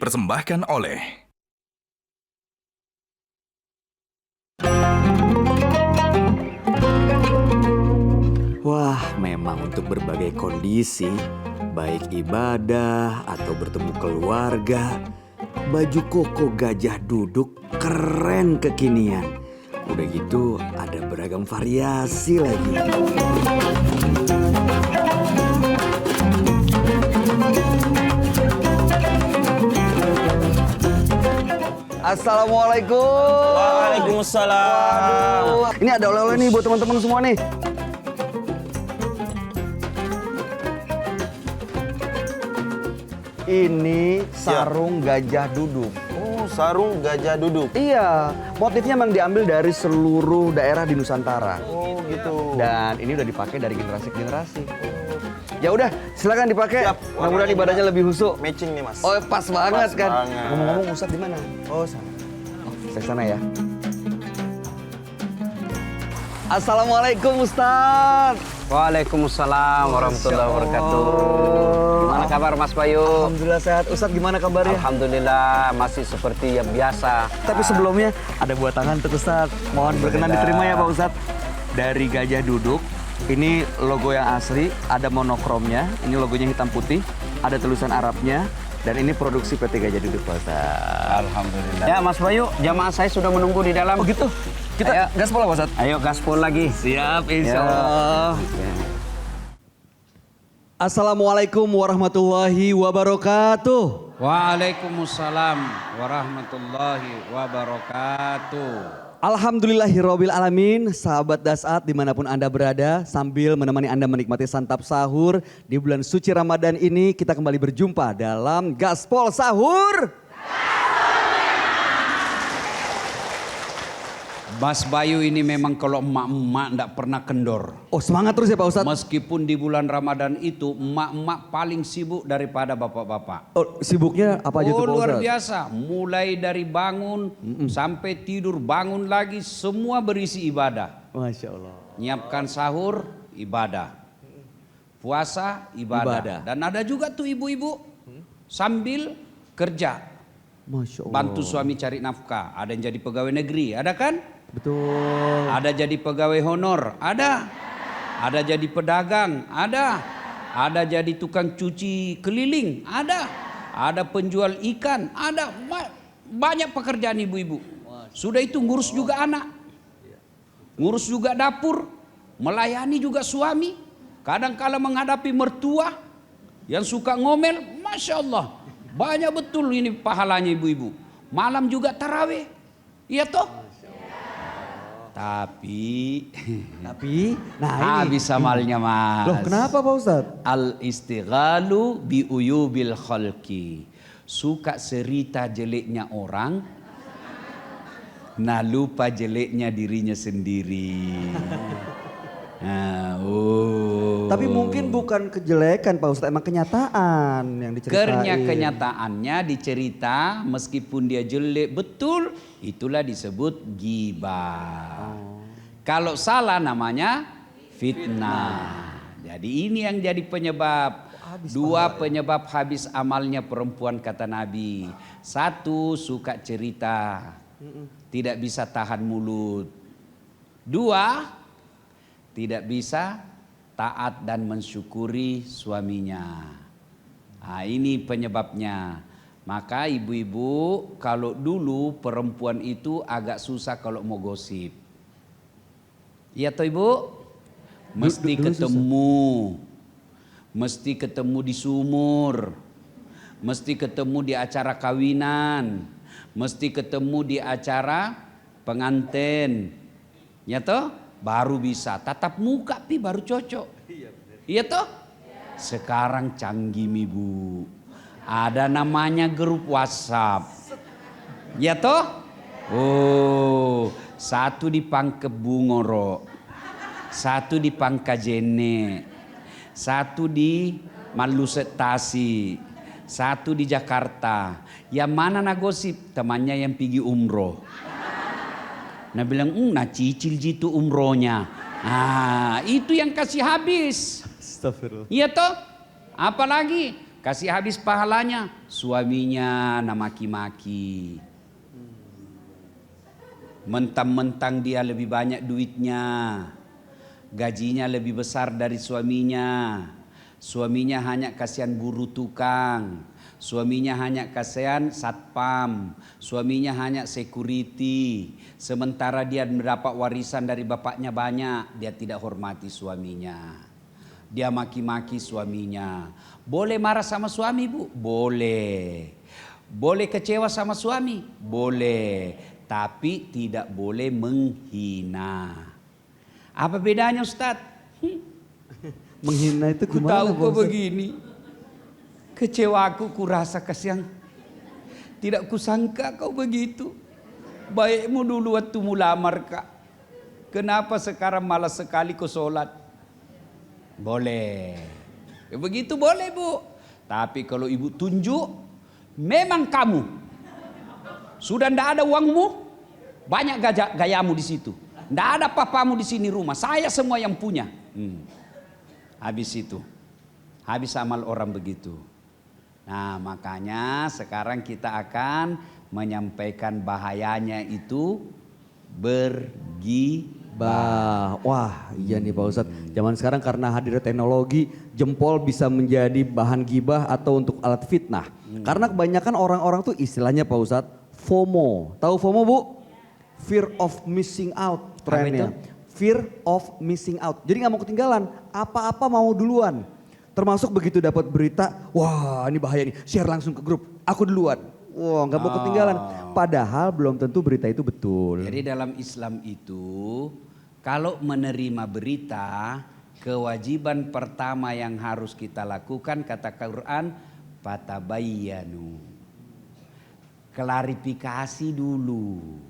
dipersembahkan oleh Wah, memang untuk berbagai kondisi, baik ibadah atau bertemu keluarga, baju koko gajah duduk keren kekinian. Udah gitu ada beragam variasi lagi. Assalamualaikum. Waalaikumsalam. Waduh, ini ada oleh-oleh nih buat teman-teman semua nih. Ini sarung gajah duduk. Oh, sarung gajah duduk. Iya, motifnya memang diambil dari seluruh daerah di Nusantara. Oh, gitu. Dan ini udah dipakai dari generasi ke generasi. Ya udah, silakan dipakai. Siap. Mudah-mudahan ibadahnya lebih husuk. Matching nih, Mas. Oh, pas banget Pas kan. banget. Ngomong-ngomong Ustadz di mana? Oh, sana. Saya sana ya. Assalamualaikum Ustadz. Waalaikumsalam warahmatullahi wabarakatuh. Gimana kabar Mas Bayu? Alhamdulillah sehat. Ustadz gimana kabarnya? Alhamdulillah masih seperti yang biasa. Tapi sebelumnya ada buat tangan untuk Ustadz. Mohon berkenan diterima ya Pak Ustadz. Dari gajah duduk, ini logo yang asli, ada monokromnya. Ini logonya hitam putih, ada tulisan Arabnya. Dan ini produksi PT Gajah Duduk Pak Ustadz. Alhamdulillah. Ya Mas Bayu, jamaah saya sudah menunggu di dalam. Oh gitu? Kita Ayo. gaspol Pak Ustadz? Ayo gaspol lagi. Siap, Ya. insya Allah. Assalamualaikum warahmatullahi wabarakatuh. Waalaikumsalam warahmatullahi wabarakatuh. Alhamdulillahirabbil alamin, sahabat Dasat dimanapun Anda berada, sambil menemani Anda menikmati santap sahur di bulan suci Ramadan ini, kita kembali berjumpa dalam Gaspol Sahur. Mas Bayu ini memang kalau emak-emak enggak pernah kendor. Oh semangat terus ya Pak Ustadz. Meskipun di bulan Ramadan itu emak-emak paling sibuk daripada bapak-bapak. Oh, sibuknya apa aja tuh Oh Pak luar Ustadz? biasa, mulai dari bangun sampai tidur, bangun lagi, semua berisi ibadah. Masya Allah. Nyiapkan sahur, ibadah. Puasa, ibadah. Ibadah. Dan ada juga tuh ibu-ibu sambil kerja. Masya Allah. Bantu suami cari nafkah. Ada yang jadi pegawai negeri, ada kan? Betul. Ada jadi pegawai honor, ada. Ada jadi pedagang, ada. Ada jadi tukang cuci keliling, ada. Ada penjual ikan, ada. Banyak pekerjaan ibu-ibu. Sudah itu ngurus juga anak. Ngurus juga dapur. Melayani juga suami. Kadang-kala menghadapi mertua yang suka ngomel, Masya Allah. Banyak betul ini pahalanya ibu-ibu. Malam juga tarawih. Iya toh? Tapi nah ini. habis amalnya Mas. Loh kenapa Pak Ustadz? Al-istighalu bi uyubil khalqi. Suka cerita jeleknya orang, nah lupa jeleknya dirinya sendiri. Tapi mungkin bukan kejelekan Pak Ustadz, emang kenyataan yang diceritain. Kenyataannya dicerita meskipun dia jelek betul, itulah disebut ghibah. Kalau salah namanya fitnah. Jadi ini yang jadi penyebab. Dua penyebab habis amalnya perempuan kata Nabi. Satu, suka cerita, tidak bisa tahan mulut. Dua, tidak bisa taat dan mensyukuri suaminya. Nah, ini penyebabnya. Maka ibu-ibu, kalau dulu perempuan itu agak susah kalau mau gosip. Iya toh ibu? Mesti ketemu. Mesti ketemu di sumur. Mesti ketemu di acara kawinan. Mesti ketemu di acara pengantin. Ya toh? Baru bisa tatap muka baru cocok. Iya toh? Sekarang canggih ibu. Ada namanya grup WhatsApp. Ya toh? Oh, satu di Pangkebungoro. Satu di Pangkajene. Satu di Malusetasi. Satu di Jakarta. Yang mana na gosip? Temannya yang pergi umroh. Nah bilang, nah cicil jitu umrohnya. Nah itu yang kasih habis. Astagfirullah. Iya toh? Apalagi kasih habis pahalanya, suaminya na maki-maki. Mentang-mentang dia lebih banyak duitnya, gajinya lebih besar dari suaminya. Suaminya hanya kasihan guru tukang, suaminya hanya kasihan satpam, suaminya hanya security. Sementara dia mendapat warisan dari bapaknya banyak, dia tidak hormati suaminya. Dia maki-maki suaminya. Boleh marah sama suami, Bu? Boleh. Boleh kecewa sama suami? Boleh. Tapi tidak boleh menghina. Apa bedanya, Ustadz? Menghina itu Ku gimana? tahu Pak kau Ustadz? begini. Kecewaku ku rasa kasihan. Tidak kusangka kau begitu. Baikmu dulu waktu mulamar, Kak. Kenapa sekarang malas sekali kau sholat? Boleh. Ya begitu boleh, Bu. Tapi kalau ibu tunjuk, memang kamu sudah ndak ada uangmu, banyak gayamu di situ. Ndak ada papamu di sini rumah. Saya semua yang punya. Habis itu, habis amal orang begitu. Nah, makanya sekarang kita akan menyampaikan bahayanya itu bergibah. Wah, iya nih Pak Ustadz. Zaman sekarang karena hadirnya teknologi, jempol bisa menjadi bahan gibah atau untuk alat fitnah. Karena kebanyakan orang-orang tuh istilahnya Pak Ustadz, FOMO. Tahu FOMO, Bu? Fear of missing out trennya. Fear of missing out. Jadi nggak mau ketinggalan, apa-apa mau duluan. Termasuk begitu dapat berita, wah ini bahaya nih, share langsung ke grup, aku duluan. Wah nggak mau ketinggalan. Padahal belum tentu berita itu betul. Jadi dalam Islam itu, kalau menerima berita, kewajiban pertama yang harus kita lakukan, kata Quran, fatabayyanu. Klarifikasi dulu.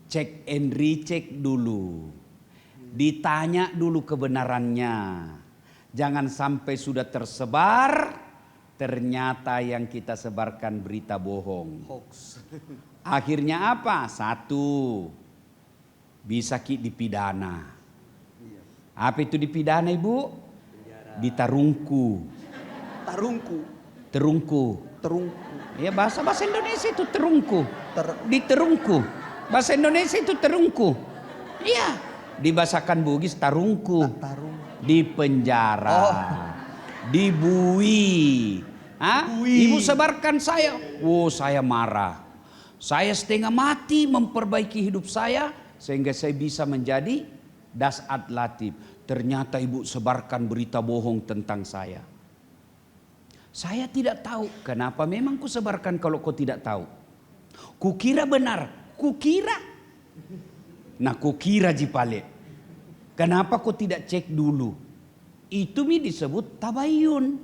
Cek and recheck dulu. Ditanya dulu kebenarannya. Jangan sampai sudah tersebar, ternyata yang kita sebarkan berita bohong. Hoax. Akhirnya apa? Satu, bisa dipidana. Apa itu dipidana, Ibu? Ditarungku. Tarungku. Terungku. Terungku. Ya bahasa Indonesia itu terungku. Diterungku. Bahasa Indonesia itu terungku. Iya. Dibahasakan Bugis tarungku. Di penjara. Dibui. Ibu sebarkan saya. Oh, saya marah. Saya setengah mati memperbaiki hidup saya sehingga saya bisa menjadi dasat latif. Ternyata ibu sebarkan berita bohong tentang saya. Saya tidak tahu. Kenapa memang ku sebarkan kalau kau tidak tahu? Kukira benar. Kukira. Nah kukira jipale. Kenapa kau tidak cek dulu? Itu disebut tabayun.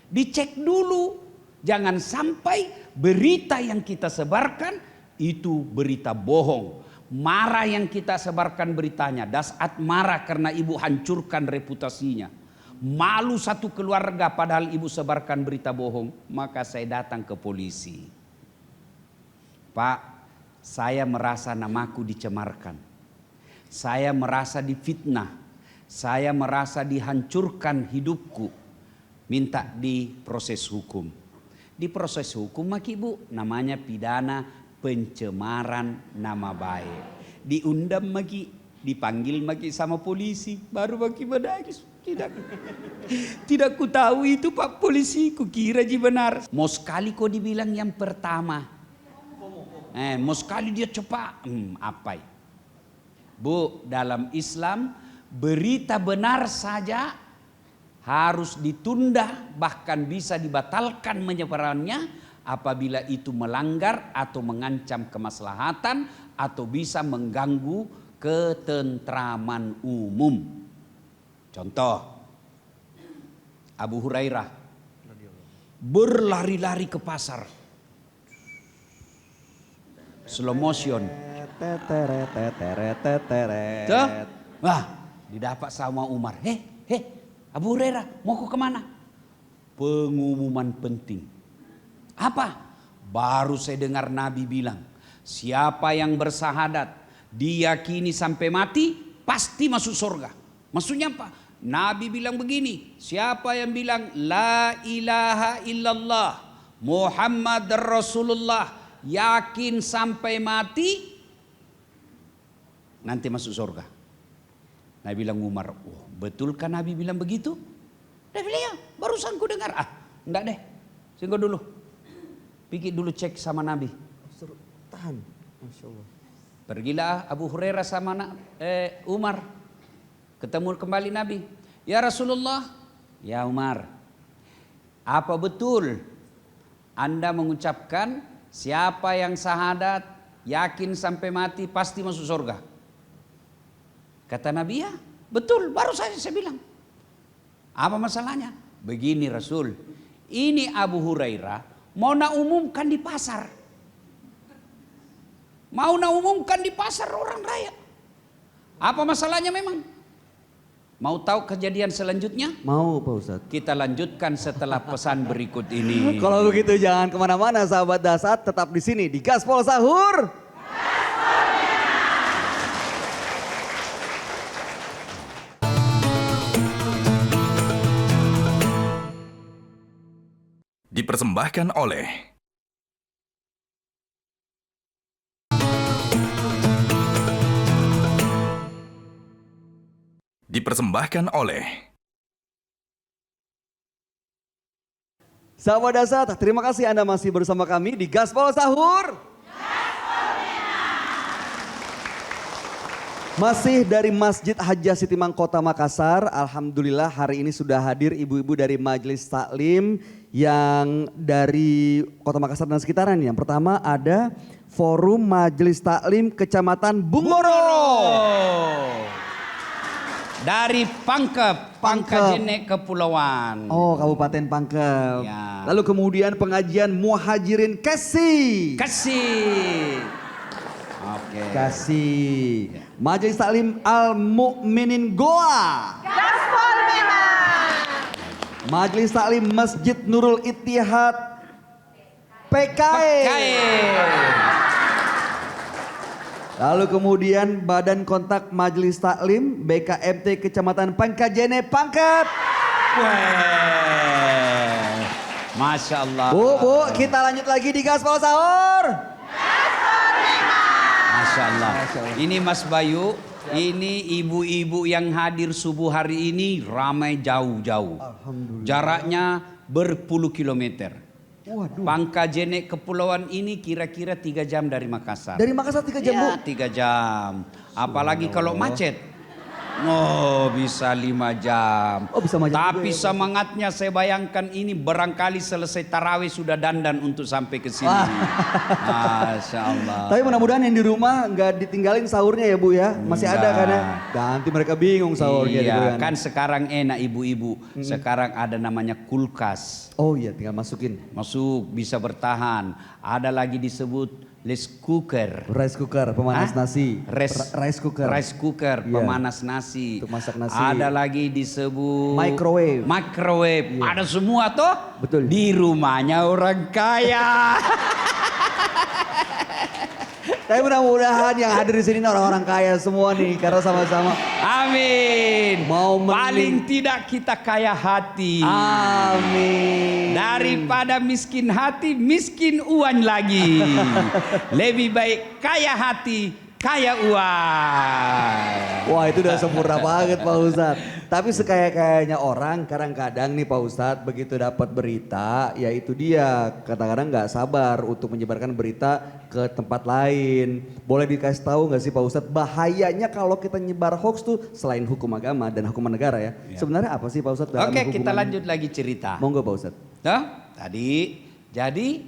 Dicek dulu. Jangan sampai berita yang kita sebarkan itu berita bohong. Marah yang kita sebarkan beritanya. Dasat marah karena ibu hancurkan reputasinya. Malu satu keluarga padahal ibu sebarkan berita bohong. Maka saya datang ke polisi. Pak, saya merasa namaku dicemarkan. Saya merasa difitnah. Saya merasa dihancurkan hidupku. Minta diproses hukum. Diproses hukum maki ibu. Namanya pidana pencemaran nama baik. Diundang maki. Dipanggil maki sama polisi. Baru maki menangis. Tidak ku tahu itu Pak Polisi, ku kira ji benar. Mau sekali kau dibilang yang pertama. Mau sekali dia cepat. Apa? Bu, dalam Islam berita benar saja harus ditunda, bahkan bisa dibatalkan penyebarannya apabila itu melanggar atau mengancam kemaslahatan atau bisa mengganggu ketentraman umum. Contoh, Abu Hurairah berlari-lari ke pasar, slow motion. Tuh, wah, didapat sama Umar. Abu Hurairah, mau ke kemana? Pengumuman penting. Apa? Baru saya dengar Nabi bilang, siapa yang bersahadat, diyakini sampai mati, pasti masuk surga. Maksudnya apa? Nabi bilang begini, siapa yang bilang la ilaha illallah Muhammad Rasulullah yakin sampai mati, nanti masuk surga. Nabi bilang Umar, oh, betulkah Nabi bilang begitu? Dia bilang ya, barusan ku dengar. Enggak deh, singgo dulu. Pikir dulu cek sama Nabi. Tahan. Masya Allah. Pergilah Abu Hurairah sama Umar. Ketemu kembali Nabi. Ya Rasulullah, ya Umar, apa betul Anda mengucapkan siapa yang syahadat, yakin sampai mati pasti masuk surga? Kata Nabi, ya betul, baru saja saya bilang. Apa masalahnya? Begini Rasul, ini Abu Hurairah mau nak umumkan di pasar. Mau nak umumkan di pasar orang raya. Apa masalahnya memang? Mau tahu kejadian selanjutnya? Mau Pak Ustadz. Kita lanjutkan setelah pesan berikut ini. Kalau begitu jangan kemana-mana sahabat Dasat, tetap di sini di Gaspol Sahur. Dipersembahkan oleh Sahabat Dasat, terima kasih Anda masih bersama kami di Gaspol Sahur. Masih dari Masjid Hajjah Sitimang Kota Makassar, alhamdulillah hari ini sudah hadir ibu-ibu dari Majelis Taklim yang dari Kota Makassar dan sekitarnya. Yang pertama ada Forum Majelis Taklim Kecamatan Bunggoro. Dari Pangkep, Pangkajene Kepulauan. Oh, Kabupaten Pangkep. Ya. Lalu kemudian pengajian Muhajirin Kasih. Kasih. Oke. Kasih. Majelis Taklim Al-Mu'minin Goa. Gaspol memang. Majelis Taklim Masjid Nurul Ittihad PKI. Lalu kemudian Badan Kontak Majelis Taklim BKMT Kecamatan Pangkajene Pangkep. Wah. Masya Allah. Bu, kita lanjut lagi di Gaspol Sahur. Masya Allah. Ini Mas Bayu, ini ibu-ibu yang hadir subuh hari ini ramai jauh-jauh. Jaraknya berpuluh kilometer. Waduh. Pangkajene Kepulauan ini kira-kira 3 jam dari Makassar. Dari Makassar 3 jam, Bu? Ya, 3 jam. Apalagi kalau macet. Oh, bisa 5 jam. Oh, bisa macet Tapi juga ya, semangatnya saya bayangkan ini barangkali selesai tarawih sudah dandan untuk sampai ke sini. Masya Allah. Tapi mudah-mudahan yang di rumah nggak ditinggalin sahurnya ya Bu ya. Masih ada kan ya? Nanti mereka bingung sahurnya. gitu Iya, kan sekarang enak ibu-ibu. Sekarang ada namanya kulkas. Oh iya, tinggal masukin. Masuk, bisa bertahan. Ada lagi disebut rice cooker. Rice cooker, pemanas Hah? nasi. Rice cooker. Rice cooker, Iya. pemanas nasi. Untuk masak nasi. Ada lagi disebut Microwave. Microwave. Ada semua toh? Betul. Di rumahnya orang kaya. Tapi mudah-mudahan yang hadir di sini orang-orang kaya semua nih, karena sama-sama. Amin. Mau Paling tidak kita kaya hati. Amin. Daripada miskin hati, miskin uang lagi. Lebih baik kaya hati, kaya uang. Wah, itu udah sempurna banget Pak Ustadz. Tapi sekaya-kayanya orang kadang-kadang nih Pak Ustadz begitu dapat berita, ya itu dia kadang-kadang nggak sabar untuk menyebarkan berita ke tempat lain. Boleh dikasih tahu nggak sih Pak Ustadz bahayanya kalau kita nyebar hoax tuh selain hukum agama dan hukuman negara ya. Sebenarnya apa sih Pak Ustadz? dalam Oke, kita hubungan- lanjut lagi cerita. Monggo Pak Ustadz. Tuh, tadi jadi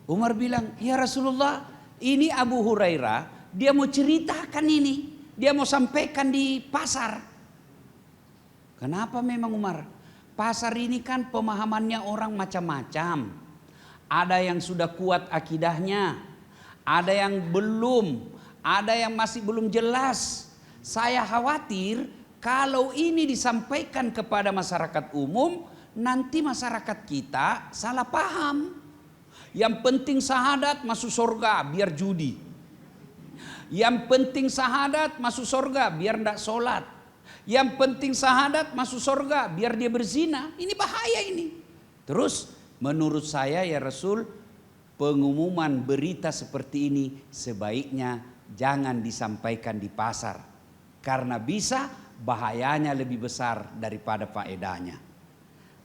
Umar bilang, "Ya Rasulullah, ini Abu Hurairah, dia mau ceritakan ini. Dia mau sampaikan di pasar." Kenapa memang Umar? Pasar ini kan pemahamannya orang macam-macam. Ada yang sudah kuat akidahnya, ada yang belum, ada yang masih belum jelas. Saya khawatir kalau ini disampaikan kepada masyarakat umum, nanti masyarakat kita salah paham. Yang penting syahadat masuk surga biar judi. Yang penting syahadat masuk surga biar ndak sholat. Yang penting syahadat masuk surga, biar dia berzina. Ini bahaya ini. Terus menurut saya ya Rasul, pengumuman berita seperti ini sebaiknya jangan disampaikan di pasar. Karena bisa bahayanya lebih besar daripada faedahnya.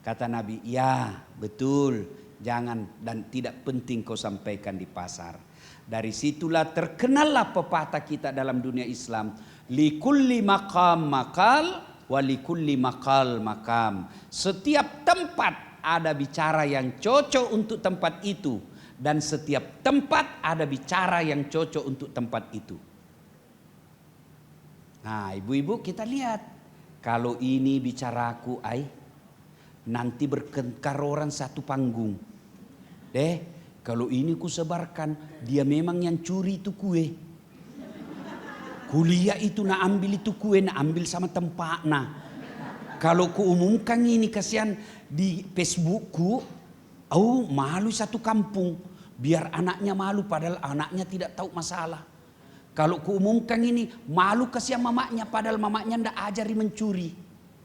Kata Nabi, ya betul, jangan dan tidak penting kau sampaikan di pasar. Dari situlah terkenallah pepatah kita dalam dunia Islam. Likulli maqam maqal wa likulli maqal maqam. Setiap tempat ada bicara yang cocok untuk tempat itu. Dan setiap tempat ada bicara yang cocok untuk tempat itu. Nah ibu-ibu kita lihat. Kalau ini bicaraku nanti bertengkar orang satu panggung. Kalau ini ku sebarkan, dia memang yang curi itu kue. Kuliah itu nak ambil itu kue, nak ambil sama tempatnya. Kalau ku umumkan ini kasihan di Facebookku, malu satu kampung. Biar anaknya malu padahal anaknya tidak tahu masalah. Kalau ku umumkan ini, malu kasihan mamanya padahal mamanya ndak ajari mencuri.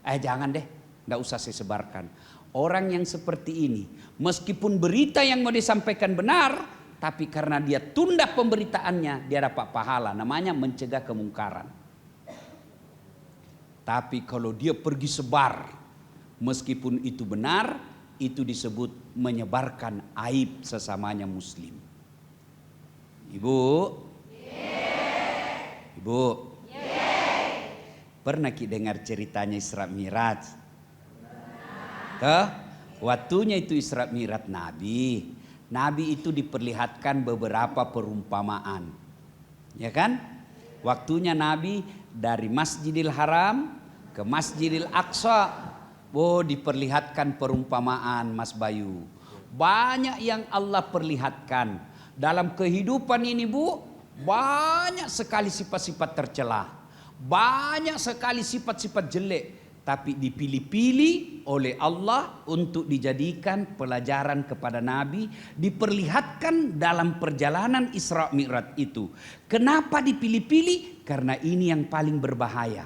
Jangan deh, ndak usah saya sebarkan. Orang yang seperti ini, meskipun berita yang mau disampaikan benar, tapi karena dia tunda pemberitaannya, dia dapat pahala. Namanya mencegah kemungkaran. Tapi kalau dia pergi sebar, meskipun itu benar, itu disebut menyebarkan aib sesamanya muslim. Ibu? Ibu? Pernah ki dengar ceritanya Isra Miraj? Waktunya itu Isra Mi'raj Nabi. Nabi itu diperlihatkan beberapa perumpamaan. Ya kan? Waktunya Nabi dari Masjidil Haram ke Masjidil Aqsa. Diperlihatkan perumpamaan Mas Bayu. Banyak yang Allah perlihatkan. Dalam kehidupan ini Bu, banyak sekali sifat-sifat tercela. Banyak sekali sifat-sifat jelek. Tapi dipilih-pilih oleh Allah untuk dijadikan pelajaran kepada Nabi. Diperlihatkan dalam perjalanan Isra Mi'raj itu. Kenapa dipilih-pilih? Karena ini yang paling berbahaya.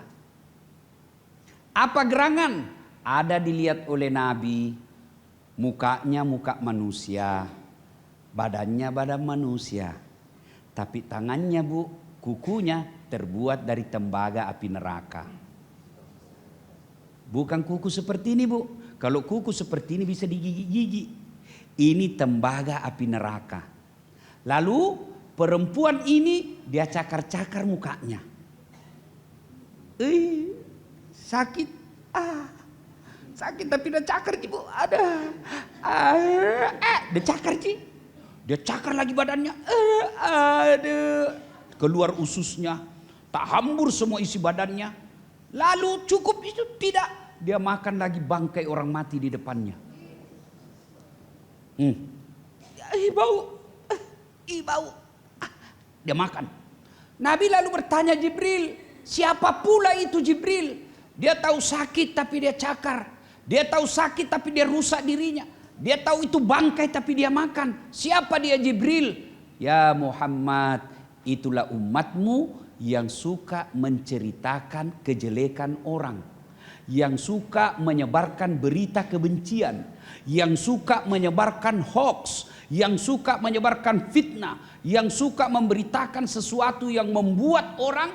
Apa gerangan? Ada dilihat oleh Nabi. Mukanya muka manusia. Badannya badan manusia. Tapi tangannya Bu, kukunya terbuat dari tembaga api neraka. Bukan kuku seperti ini Bu. Kalau kuku seperti ini bisa digigit-gigit. Ini tembaga api neraka. Lalu perempuan ini dia cakar-cakar mukanya. Sakit. Sakit tapi dia cakar Bu. Ada. Dia cakar Ci. Dia cakar lagi badannya. Ada. Keluar ususnya. Tak hambur semua isi badannya. Lalu cukup itu tidak. Dia makan lagi bangkai orang mati di depannya. Bau. Bau. Dia makan. Nabi lalu bertanya Jibril. Siapa pula itu Jibril? Dia tahu sakit tapi dia cakar. Dia tahu sakit tapi dia rusak dirinya. Dia tahu itu bangkai tapi dia makan. Siapa dia Jibril? Ya Muhammad, itulah umatmu yang suka menceritakan kejelekan orang. Yang suka menyebarkan berita kebencian. Yang suka menyebarkan hoax. Yang suka menyebarkan fitnah. Yang suka memberitakan sesuatu yang membuat orang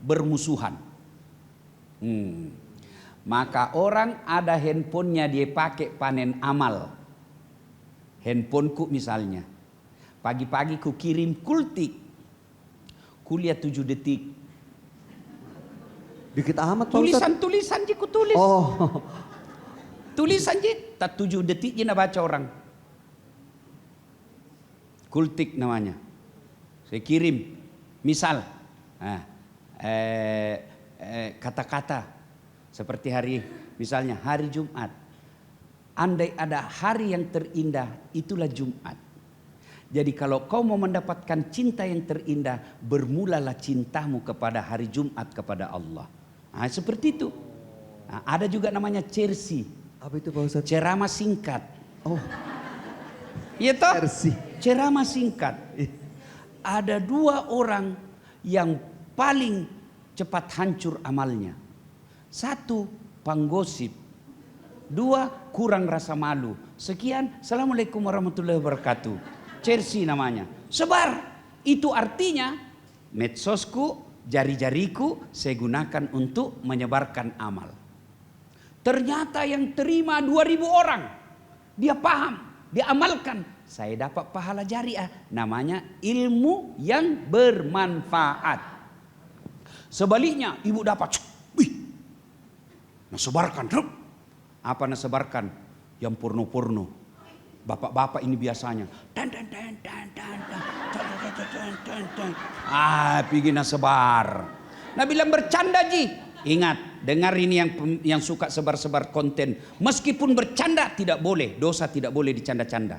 bermusuhan. Maka orang ada handphonenya dia pakai panen amal. Handphoneku misalnya. Pagi-pagi ku kirim kultik. Kuliah 7 detik. Dikit amat Pak Ustadz. Tulisan ku tulis. Tulisan tak 7 detik je nak baca orang. Kultik namanya. Saya kirim. Misal. Kata-kata. Seperti hari. Misalnya hari Jumat. Andai ada hari yang terindah. Itulah Jumat. Jadi kalau kau mau mendapatkan cinta yang terindah. Bermulalah cintamu kepada hari Jumat kepada Allah. Seperti itu. Ada juga namanya cersi. Apa itu Pak Ustadz? Ceramah singkat. Iya toh? Cersi. Ceramah singkat. Ada 2 orang yang paling cepat hancur amalnya. Satu, penggosip. Dua, kurang rasa malu. Sekian, Assalamualaikum warahmatullahi wabarakatuh. Chelsea namanya. Sebar. Itu artinya medsosku, jari-jariku saya gunakan untuk menyebarkan amal. Ternyata yang terima 2.000 orang. Dia paham, dia amalkan. Saya dapat pahala jariah. Namanya ilmu yang bermanfaat. Sebaliknya ibu dapat. Wih, nasebarkan. Apa nasebarkan? Yang porno-porno. Bapak-bapak ini biasanya. Pergi nasebar. Nah bilang bercanda ji. Ingat, dengar ini yang suka sebar-sebar konten. Meskipun bercanda tidak boleh. Dosa tidak boleh dicanda-canda.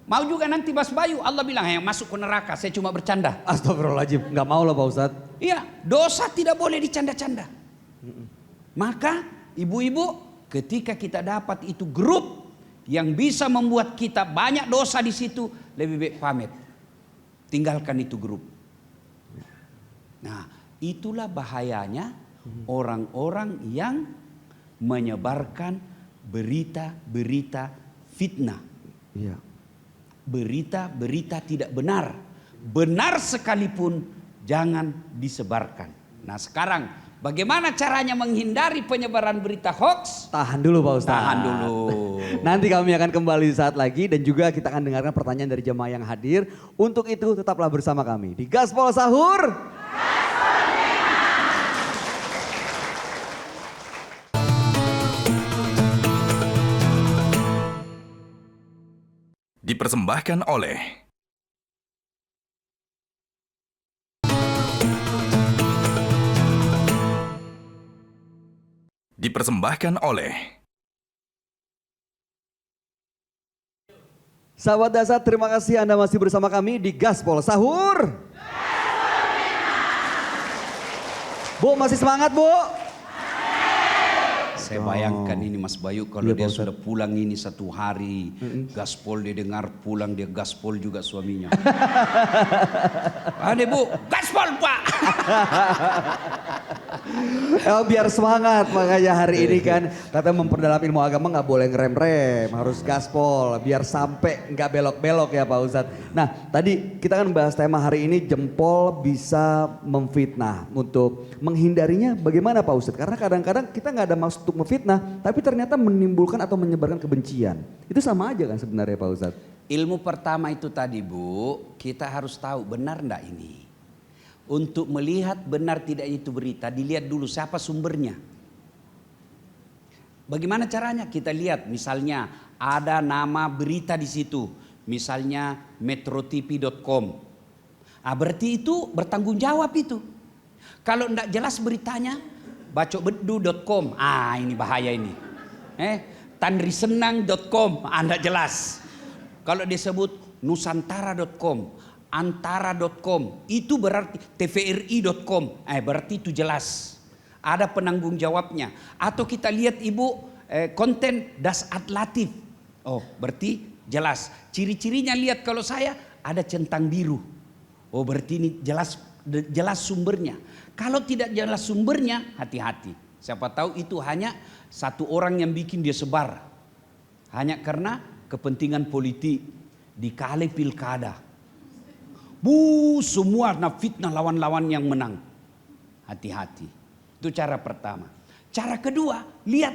Mau juga nanti Mas Bayu, Allah bilang yang masuk ke neraka. Saya cuma bercanda. Astagfirullahaladzim, nggak mau lah Pak Ustadz. Iya, dosa tidak boleh dicanda-canda. Maka ibu-ibu, ketika kita dapat itu grup yang bisa membuat kita banyak dosa di situ, lebih baik pamit. Tinggalkan itu grup. Nah, itulah bahayanya orang-orang yang menyebarkan berita-berita fitnah. Iya. Berita-berita tidak benar. Benar sekalipun jangan disebarkan. Nah sekarang bagaimana caranya menghindari penyebaran berita hoax? Tahan dulu Pak Ustadz. Tahan dulu. Nanti kami akan kembali saat lagi dan juga kita akan dengarkan pertanyaan dari jemaah yang hadir. Untuk itu tetaplah bersama kami di Gaspol Sahur. Dipersembahkan oleh Sahabat Dasar, terima kasih Anda masih bersama kami di Gaspol Sahur. Bu, masih semangat Bu? Saya bayangkan ini Mas Bayu kalau dia sudah pulang ini 1 hari. Gaspol dia dengar pulang dia gaspol juga suaminya. Ada Bu, gaspol Pak. Biar semangat makanya hari ini kan kata memperdalam ilmu agama nggak boleh ngerem-rem, harus gaspol biar sampai nggak belok-belok ya Pak Ustadz. Nah tadi kita kan bahas tema hari ini jempol bisa memfitnah. Untuk menghindarinya bagaimana Pak Ustadz? Karena kadang-kadang kita nggak ada maksud untuk memfitnah tapi ternyata menimbulkan atau menyebarkan kebencian. Itu sama aja kan sebenarnya Pak Ustadz? Ilmu pertama itu tadi Bu, kita harus tahu benar enggak ini. Untuk melihat benar tidak itu berita, dilihat dulu siapa sumbernya. Bagaimana caranya? Kita lihat misalnya ada nama berita di situ. Misalnya metrotv.com. Berarti itu bertanggung jawab itu. Kalau enggak jelas beritanya, bacobeddu.com. Ini bahaya ini. Tanrisenang.com. Enggak jelas. Kalau disebut nusantara.com. Antara.com itu berarti tvri.com berarti itu jelas ada penanggung jawabnya. Atau kita lihat ibu konten Dasat Latif, berarti jelas ciri-cirinya. Lihat kalau saya ada centang biru, berarti ini jelas sumbernya. Kalau tidak jelas sumbernya, hati-hati. Siapa tahu itu hanya satu orang yang bikin dia sebar hanya karena kepentingan politik di kali pilkada. Semua fitnah lawan-lawan yang menang. Hati-hati. Itu cara pertama. Cara kedua, lihat.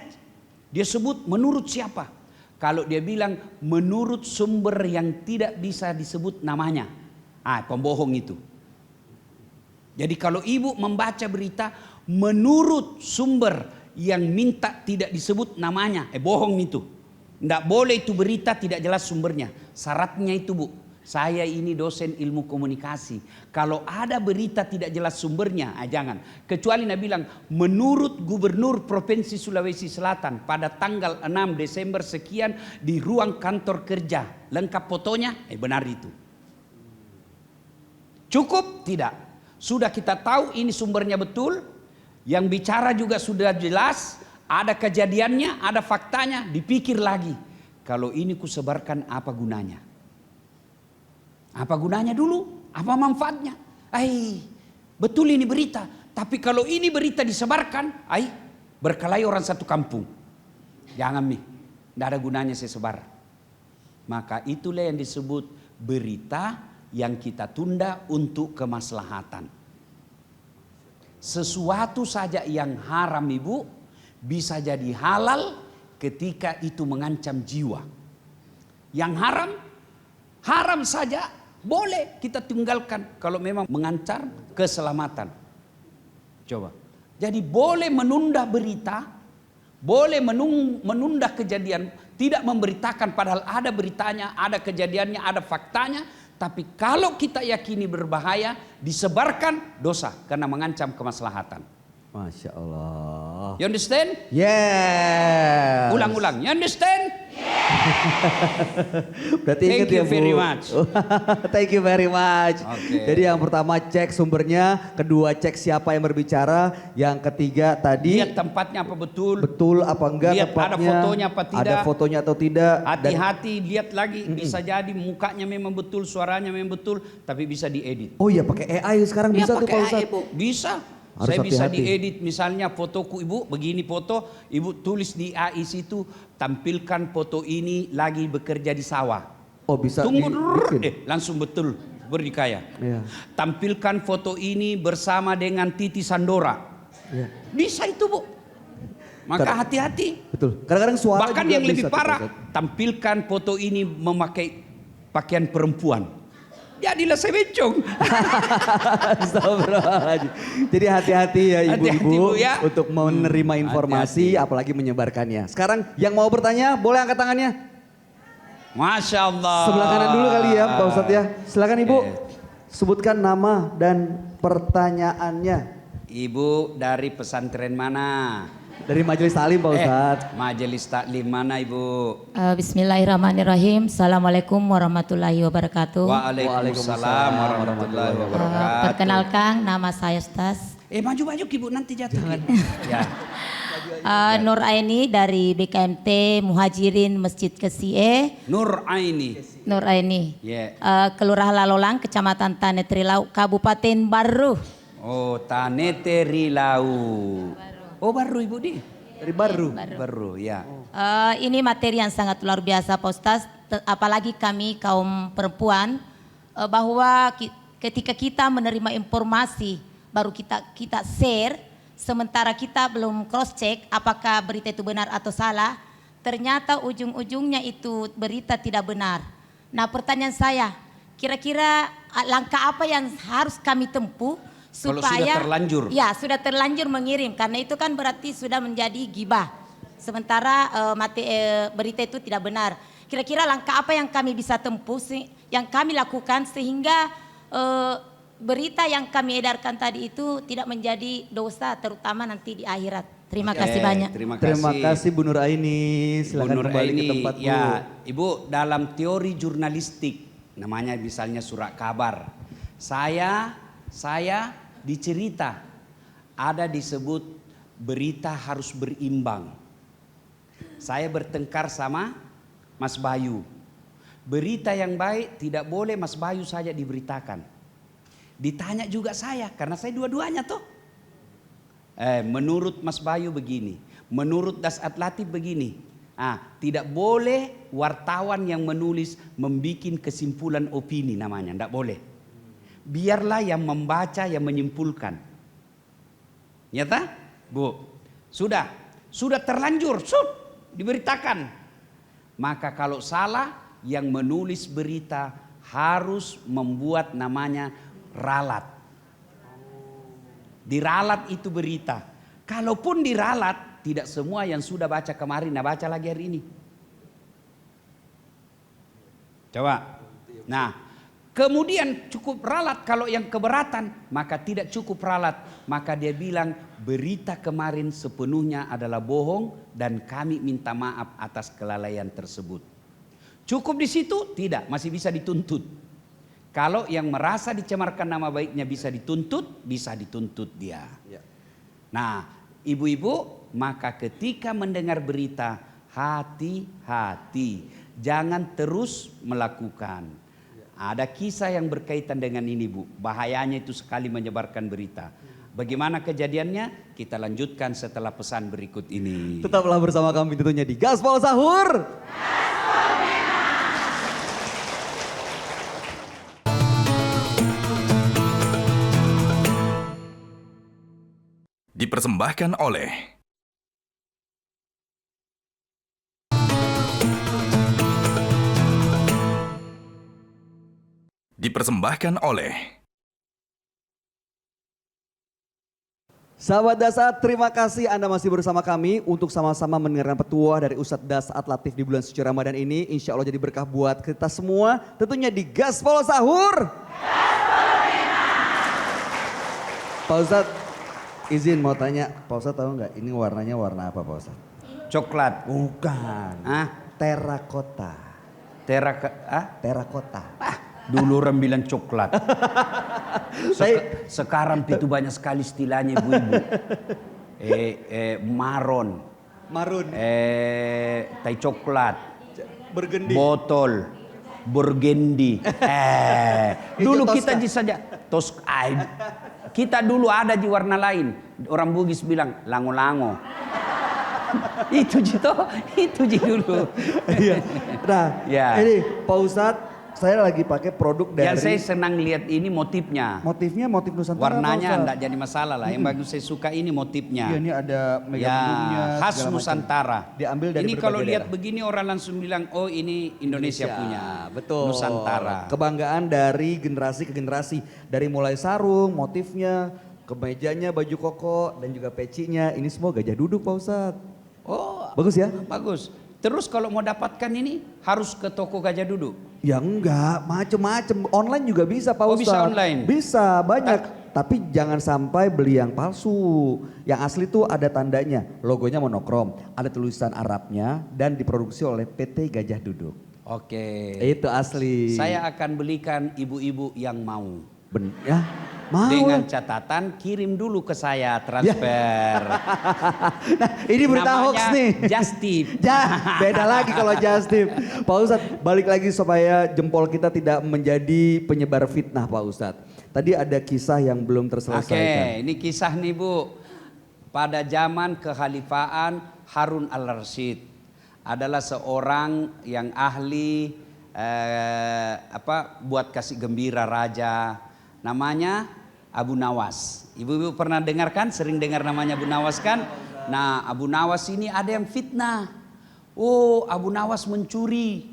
Dia sebut menurut siapa. Kalau dia bilang menurut sumber yang tidak bisa disebut namanya. Pembohong itu. Jadi kalau ibu membaca berita menurut sumber yang minta tidak disebut namanya. Bohong itu. Tidak boleh itu berita tidak jelas sumbernya. Syaratnya itu Bu. Saya ini dosen ilmu komunikasi. Kalau ada berita tidak jelas sumbernya, jangan. Kecuali Nabi bilang, menurut Gubernur Provinsi Sulawesi Selatan pada tanggal 6 Desember sekian di ruang kantor kerja. Lengkap fotonya, benar itu. Cukup? Tidak. Sudah kita tahu ini sumbernya betul. Yang bicara juga sudah jelas. Ada kejadiannya, ada faktanya. Dipikir lagi. Kalau ini kusebarkan apa gunanya? Apa gunanya dulu? Apa manfaatnya? Betul ini berita. Tapi kalau ini berita disebarkan, berkelahi orang satu kampung. Jangan Mi, tidak ada gunanya saya sebar. Maka itulah yang disebut berita yang kita tunda untuk kemaslahatan. Sesuatu saja yang haram Ibu bisa jadi halal ketika itu mengancam jiwa. Yang haram saja boleh kita tinggalkan kalau memang mengancam keselamatan. Coba. Jadi boleh menunda berita, boleh menunda kejadian, tidak memberitakan padahal ada beritanya, ada kejadiannya, ada faktanya. Tapi kalau kita yakini berbahaya, disebarkan dosa karena mengancam kemaslahatan. Masya Allah. You understand? Yes. Ulang-ulang. You understand? Berarti Thank ingat ya you Bu. very much. Thank you very much. Oke. Jadi yang pertama cek sumbernya, kedua cek siapa yang berbicara, yang ketiga tadi Lihat tempatnya apa betul. betul apa enggak Lihat tempatnya. ada fotonya apa tidak. Ada fotonya atau tidak. Dan Hati-hati, lihat lagi. Bisa jadi mukanya memang betul, suaranya memang betul, tapi bisa diedit. oh iya pakai AI sekarang bisa tuh Pak pakai Ustadz. AI, Bu. Bisa. Harus Saya bisa hati-hati. diedit misalnya fotoku Ibu, begini foto, Ibu tulis di AI situ, tampilkan foto ini lagi bekerja di sawah. Oh bisa Tunggu dibikin. langsung betul berdikaya. Iya. Tampilkan foto ini bersama dengan Titi Sandora. Iya. Bisa itu Bu. Maka hati-hati. Betul. Kadang-kadang suara Bahkan juga yang lebih bisa tuh, Pak parah, Ustadz. tampilkan foto ini memakai pakaian perempuan. Jadilah saya bencong. Astagfirullahaladzim. Jadi hati-hati ya Hati-hati, ibu-ibu Bu, ya. untuk menerima informasi Hati-hati. apalagi menyebarkannya. Sekarang yang mau bertanya boleh angkat tangannya. Masya Allah. Sebelah kanan dulu kali ya Pak Ustadz ya. Silakan Ibu. Sebutkan nama dan pertanyaannya. Ibu dari pesantren mana? Dari Majelis Taklim Pak Ustadz. Majelis Taklim mana Ibu? Bismillahirrahmanirrahim. Assalamualaikum warahmatullahi wabarakatuh. Waalaikumsalam warahmatullahi wabarakatuh. Perkenalkan nama saya Ustaz Maju-maju Ibu nanti jatuh. Ya. Nur Aini dari BKMT Muhajirin Masjid Kesie. Nur Aini. Nur Aini. Ya. Kelurahan Lalolang, Kecamatan Tanetrilau, Kabupaten Baru. Oh, Tanete Rilau. Oh, baru Ibu di. Dari Baru. Baru, ya. Ini materi yang sangat luar biasa Pak Ustaz, apalagi kami kaum perempuan, bahwa ketika kita menerima informasi baru kita share, sementara kita belum cross check apakah berita itu benar atau salah, ternyata ujung-ujungnya itu berita tidak benar. Nah pertanyaan saya, kira-kira langkah apa yang harus kami tempuh Kalau supaya sudah terlanjur. Ya, sudah terlanjur mengirim karena itu kan berarti sudah menjadi gibah. Sementara berita itu tidak benar. Kira-kira langkah apa yang kami bisa tempuh, yang kami lakukan sehingga berita yang kami edarkan tadi itu tidak menjadi dosa terutama nanti di akhirat. Terima kasih banyak. Terima kasih Bu Nur Aini. Bu Silakan Nur kembali ke Aini. tempat Bu. Ya, Ibu dalam teori jurnalistik namanya misalnya surat kabar. Saya dicerita ada disebut berita harus berimbang. Saya bertengkar sama Mas Bayu. Berita yang baik tidak boleh Mas Bayu saja diberitakan. Ditanya juga saya karena saya dua-duanya tuh. Menurut Mas Bayu begini, menurut Dasat Latif begini. Tidak boleh wartawan yang menulis membikin kesimpulan opini namanya, tidak boleh. Biarlah yang membaca yang menyimpulkan. Nyata? Bu, sudah terlanjur, diberitakan. Maka kalau salah yang menulis berita harus membuat namanya ralat. Diralat itu berita. Kalaupun diralat, tidak semua yang sudah baca kemarin, baca lagi hari ini. Coba. Nah, kemudian cukup ralat kalau yang keberatan, maka tidak cukup ralat. Maka dia bilang berita kemarin sepenuhnya adalah bohong dan kami minta maaf atas kelalaian tersebut. Cukup di situ? Tidak, masih bisa dituntut. Kalau yang merasa dicemarkan nama baiknya bisa dituntut dia. Nah, ibu-ibu, maka ketika mendengar berita, hati-hati. Jangan terus melakukan. Ada kisah yang berkaitan dengan ini Bu. Bahayanya itu sekali menyebarkan berita. Bagaimana kejadiannya? Kita lanjutkan setelah pesan berikut ini. Tetaplah bersama kami tentunya di Gaspol Sahur. Dipersembahkan oleh Sahabat Dasat, terima kasih Anda masih bersama kami untuk sama-sama mendengarkan petuah dari Ustadz Dasat Latif di bulan suci Ramadan ini. Insya Allah jadi berkah buat kita semua, tentunya di Gaspol Sahur. Pak Ustadz, izin mau tanya, Pak Ustadz tahu nggak ini warnanya warna apa Pak Ustadz? Coklat. Bukan. Terakota. Terakota. Dulu orang bilang coklat. Sekarang itu banyak sekali istilahnya ibu-ibu. Maron. Marun. Tai coklat. Bergendi. Botol. Burgundy. Dulu kita saja. Kita dulu ada di warna lain. Orang Bugis bilang lango-lango. Itu dulu. Iya. Nah, Ya. ini Pak Ustadz, saya lagi pakai produk dari. Yang saya senang lihat ini motifnya. Motifnya motif Nusantara. Warnanya Pak enggak jadi masalah lah. Yang bagus saya suka ini motifnya. Iya, ini ada megabendungnya. Ya, khas segala macam. Nusantara. Diambil dari ini berbagai kalau lihat daerah. begini orang langsung bilang, oh ini Indonesia punya. Betul. Nusantara. Kebanggaan dari generasi ke generasi. Dari mulai sarung, motifnya, kemejanya, baju koko, dan juga pecinya. Ini semua gajah duduk Pak Ustadz. Oh, Bagus ya? bagus. Terus kalau mau dapatkan ini harus ke toko Gajah Duduk. Ya enggak, macem-macem. Online juga bisa Pak Oh, Ustadz. bisa online? Bisa, banyak. Tapi jangan sampai beli yang palsu. Yang asli tuh ada tandanya, logonya monokrom, ada tulisan Arabnya dan diproduksi oleh PT Gajah Duduk. Oke. Itu asli. Saya akan belikan ibu-ibu yang mau. Ya, mau. Dengan catatan kirim dulu ke saya transfer. Nah, ini berita hoax Namanya nih. Just Tip. Beda lagi kalau just tip. Pak Ustadz, balik lagi supaya jempol kita tidak menjadi penyebar fitnah Pak Ustadz. Tadi ada kisah yang belum terselesaikan. Ini kisah nih Bu. Pada zaman kekhalifahan Harun al-Rasyid adalah seorang yang ahli buat kasih gembira raja. Namanya Abu Nawas. Ibu-ibu pernah dengar kan? Sering dengar namanya Abu Nawas kan? Nah, Abu Nawas ini ada yang fitnah. Oh, Abu Nawas mencuri.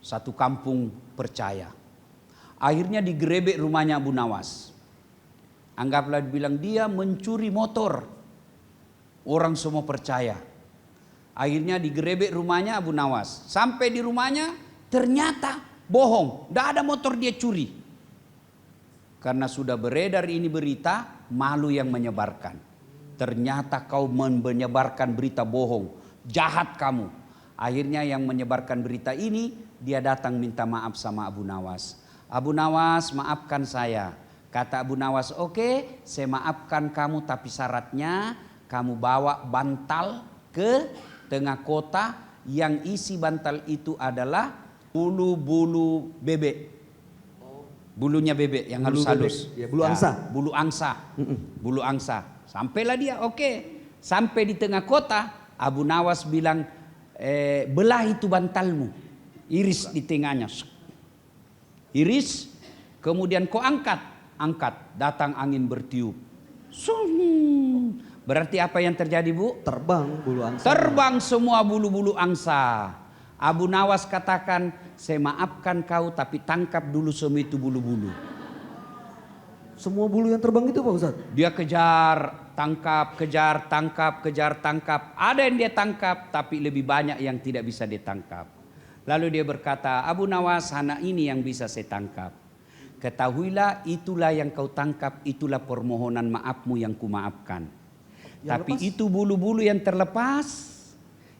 Satu kampung percaya. Akhirnya digerebek rumahnya Abu Nawas. Anggaplah dibilang dia mencuri motor. Orang semua percaya. Akhirnya digerebek rumahnya Abu Nawas. Sampai di rumahnya ternyata bohong. Tidak ada motor dia curi. Karena sudah beredar ini berita, malu yang menyebarkan. Ternyata kau menyebarkan berita bohong. Jahat kamu. Akhirnya yang menyebarkan berita ini, dia datang minta maaf sama Abu Nawas. Abu Nawas, maafkan saya. Kata Abu Nawas, oke, saya maafkan kamu, tapi syaratnya kamu bawa bantal ke tengah kota yang isi bantal itu adalah bulu-bulu bebek. Bulunya bebek yang halus-halus. Ya, bulu angsa. Bulu angsa. Bulu angsa. Sampailah dia, oke. Sampai di tengah kota, Abu Nawas bilang, belah itu bantalmu. Iris di tengahnya. Iris, kemudian kau angkat. Angkat, datang angin bertiup. Berarti apa yang terjadi Bu? Terbang bulu angsa. Terbang semua bulu-bulu angsa. Abu Nawas katakan, saya maafkan kau tapi tangkap dulu semua itu bulu-bulu. Semua bulu yang terbang itu Pak Ustadz? Dia kejar, tangkap, kejar, tangkap, kejar, tangkap. Ada yang dia tangkap tapi lebih banyak yang tidak bisa ditangkap. Lalu dia berkata, Abu Nawas, hanya ini yang bisa saya tangkap. Ketahuilah itulah yang kau tangkap, itulah permohonan maafmu yang kumaafkan. Tapi itu bulu-bulu yang terlepas,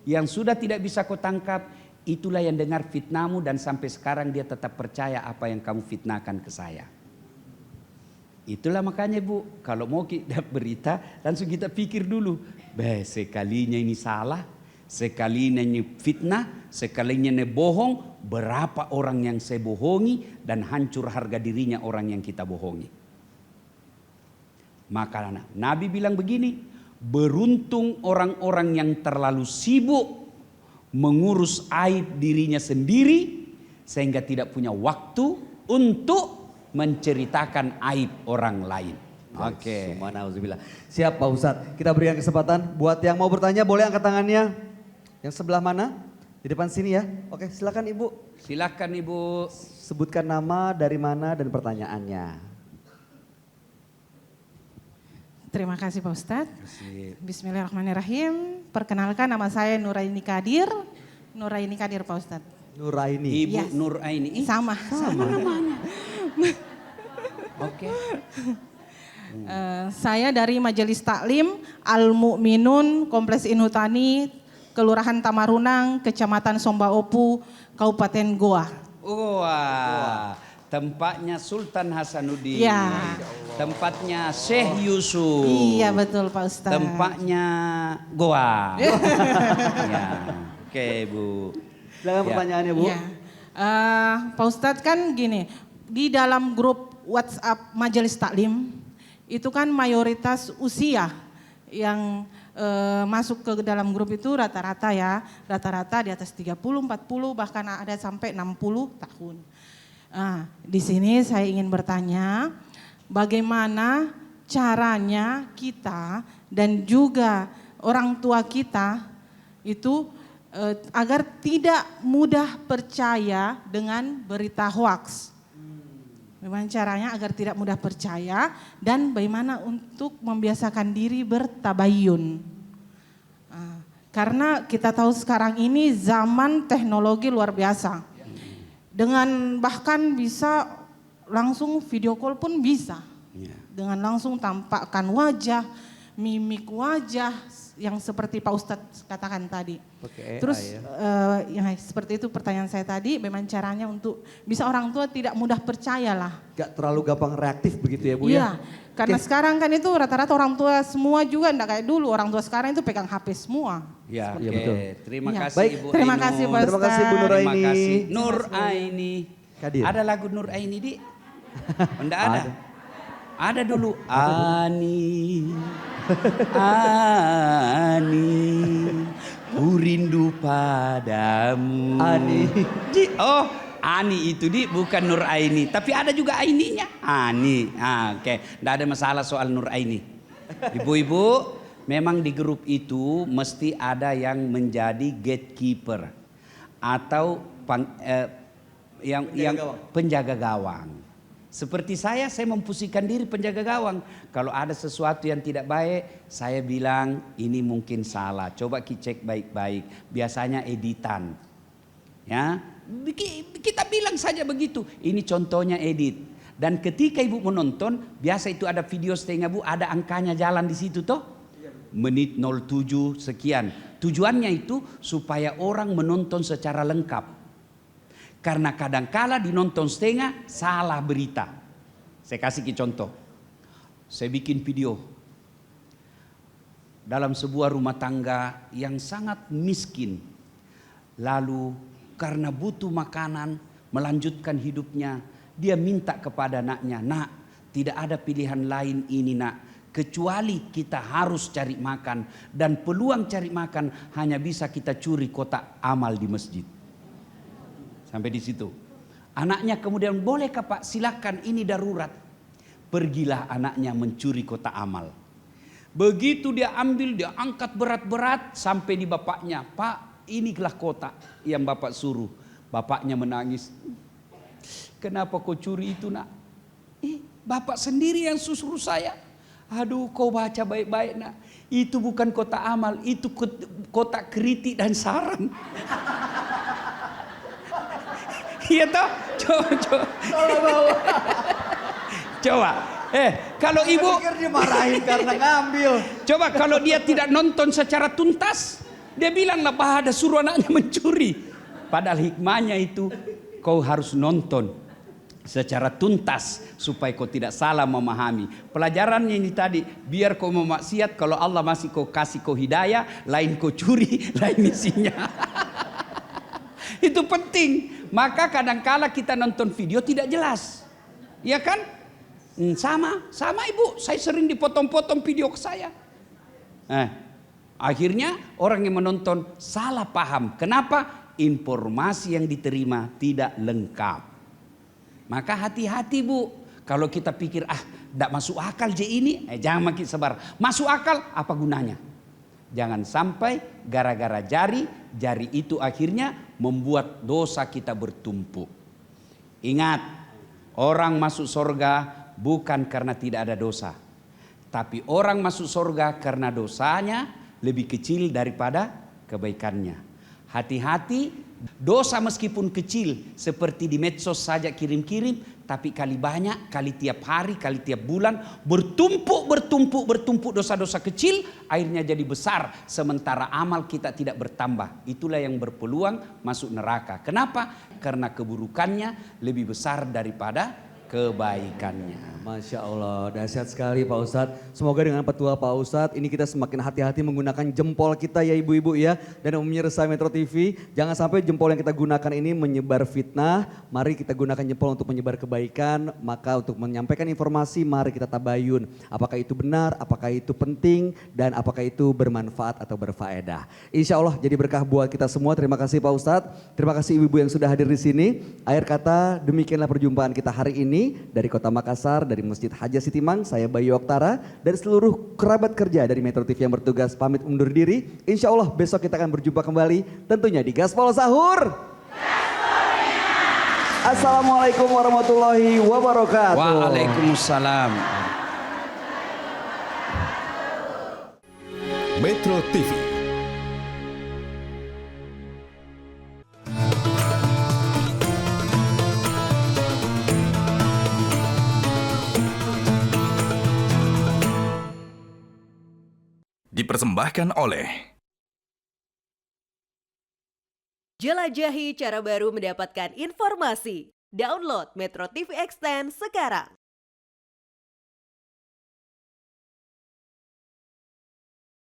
yang sudah tidak bisa kau tangkap, itulah yang dengar fitnahmu dan sampai sekarang dia tetap percaya apa yang kamu fitnahkan ke saya. Itulah makanya Bu, kalau mau kita berita langsung kita pikir dulu. Sekalinya ini salah, sekalinya ini fitnah, sekalinya ini bohong, berapa orang yang saya bohongi dan hancur harga dirinya orang yang kita bohongi. Maka Nabi bilang begini, beruntung orang-orang yang terlalu sibuk mengurus aib dirinya sendiri sehingga tidak punya waktu untuk menceritakan aib orang lain. Oke. Subhanallah. Siap Pak Ustadz. Kita berikan kesempatan buat yang mau bertanya boleh angkat tangannya. Yang sebelah mana? Di depan sini ya. Oke, silakan Ibu. Silakan Ibu. Sebutkan nama, dari mana dan pertanyaannya. Terima kasih Pak Ustadz. Bismillahirrahmanirrahim. Perkenalkan nama saya Nuraini Kadir. Nuraini Kadir Pak Ustadz. Nuraini. Ibu Yes. Nuraini. Ih, Sama namanya. Oke. Saya dari Majelis Taklim Al-Mu'minun Kompleks Inhutani, Kelurahan Tamarunang, Kecamatan Sombaopu, Kabupaten Goa. Wah, tempatnya Sultan Hasanuddin. Ya. Tempatnya Syekh Yusuf. Iya betul Pak Ustadz. Tempatnya Goa. Ya. Oke Bu. Silakan pertanyaannya Bu. Iya. Pak Ustadz kan gini, di dalam grup WhatsApp Majelis Taklim itu kan mayoritas usia yang masuk ke dalam grup itu rata-rata di atas 30, 40 bahkan ada sampai 60 tahun. Di sini saya ingin bertanya, bagaimana caranya kita dan juga orang tua kita itu agar tidak mudah percaya dengan berita hoaks. Bagaimana caranya agar tidak mudah percaya dan bagaimana untuk membiasakan diri bertabayun. Karena kita tahu sekarang ini zaman teknologi luar biasa. Dengan bahkan bisa langsung video call pun bisa. Dengan langsung tampakkan wajah, mimik wajah yang seperti Pak Ustadz katakan tadi. Terus yang seperti itu pertanyaan saya tadi, bagaimana caranya untuk bisa orang tua tidak mudah percayalah. Gak terlalu gampang reaktif begitu ya Bu ya? Iya, karena sekarang kan itu rata-rata orang tua semua juga enggak kayak dulu. Orang tua sekarang itu pegang HP semua. Ya, Iya, oke. betul. Terima Iya. kasih Baik, Ibu terima Ainun. kasih, Pak Terima kasih Bu Ustadz. Nuraini. Terima kasih. Nur Aini. Kadir. Ada lagu Nur Aini di? Enggak ada. Ada dulu. Ani, ku rindu padamu. Ani. Oh, Ani itu bukan Nur Aini, tapi ada juga Aininya. Ani. Oke. Nggak ada masalah soal Nur Aini. Ibu-ibu, memang di grup itu mesti ada yang menjadi gatekeeper atau yang penjaga gawang. Seperti saya memposisikan diri penjaga gawang. Kalau ada sesuatu yang tidak baik, saya bilang ini mungkin salah. Coba cek baik-baik. Biasanya editan. Ya, kita bilang saja begitu. Ini contohnya edit. Dan ketika ibu menonton, biasa itu ada video setengah Bu, ada angkanya jalan di situ toh. Menit 07 sekian. Tujuannya itu supaya orang menonton secara lengkap. Karena kadangkala dinonton setengah salah berita. Saya kasih contoh. Saya bikin video dalam sebuah rumah tangga yang sangat miskin. Lalu karena butuh makanan, melanjutkan hidupnya, dia minta kepada anaknya, "Nak, tidak ada pilihan lain ini nak, kecuali kita harus cari makan. Dan peluang cari makan hanya bisa kita curi kotak amal di masjid." Sampai di situ. Anaknya kemudian, "Bolehkah Pak? Silakan, ini darurat." Pergilah anaknya mencuri kotak amal. Begitu dia ambil, dia angkat berat-berat sampai di bapaknya. "Pak, inilah kotak yang Bapak suruh." Bapaknya menangis. "Kenapa kau curi itu nak?" "Bapak sendiri yang suruh saya." "Aduh, kau baca baik-baik nak. Itu bukan kotak amal, itu kotak kritik dan saran." Iya toh? Coba. Kalau ibu Pikir dimarahin karena ngambil. coba kalau dia tidak nonton secara tuntas, dia bilanglah ada suruh anaknya mencuri. Padahal hikmahnya itu kau harus nonton secara tuntas supaya kau tidak salah memahami. Pelajarannya ini tadi, biar kau memaksiat, kalau Allah masih kau kasih kau hidayah, lain kau curi, lain isinya. Itu penting. Maka kadangkala kita nonton video tidak jelas. Ya kan? Sama ibu, saya sering dipotong-potong video ke saya. Akhirnya orang yang menonton salah paham. Kenapa? Informasi yang diterima tidak lengkap. Maka hati-hati bu, kalau kita pikir tidak masuk akal je ini, jangan makin sebar. Masuk akal, apa gunanya? Jangan sampai gara-gara jari itu akhirnya membuat dosa kita bertumpuk. Ingat, orang masuk surga bukan karena tidak ada dosa. Tapi orang masuk surga karena dosanya lebih kecil daripada kebaikannya. Hati-hati, dosa meskipun kecil seperti di medsos saja kirim-kirim, tapi kali banyak, kali tiap hari, kali tiap bulan bertumpuk dosa-dosa kecil, akhirnya jadi besar sementara amal kita tidak bertambah. Itulah yang berpeluang masuk neraka. Kenapa? Karena keburukannya lebih besar daripada kebaikannya. Masya Allah, dahsyat sekali Pak Ustadz. Semoga dengan petua Pak Ustadz ini kita semakin hati-hati menggunakan jempol kita ya ibu-ibu ya. Dan pemirsa Metro TV, jangan sampai jempol yang kita gunakan ini menyebar fitnah. Mari kita gunakan jempol untuk menyebar kebaikan. Maka untuk menyampaikan informasi mari kita tabayun. Apakah itu benar, apakah itu penting, dan apakah itu bermanfaat atau berfaedah. Insya Allah jadi berkah buat kita semua. Terima kasih Pak Ustadz. Terima kasih ibu-ibu yang sudah hadir di sini. Akhir kata demikianlah perjumpaan kita hari ini. Dari Kota Makassar, dari Masjid Haja Sitimang, saya Bayu Oktara, dari seluruh kerabat kerja dari Metro TV yang bertugas pamit undur diri. Insya Allah besok kita akan berjumpa kembali tentunya di Gaspol Sahur. Assalamualaikum warahmatullahi wabarakatuh. Waalaikumsalam. Metro TV. Dipersembahkan oleh Jelajahi cara baru mendapatkan informasi. Download Metro TV Extend sekarang.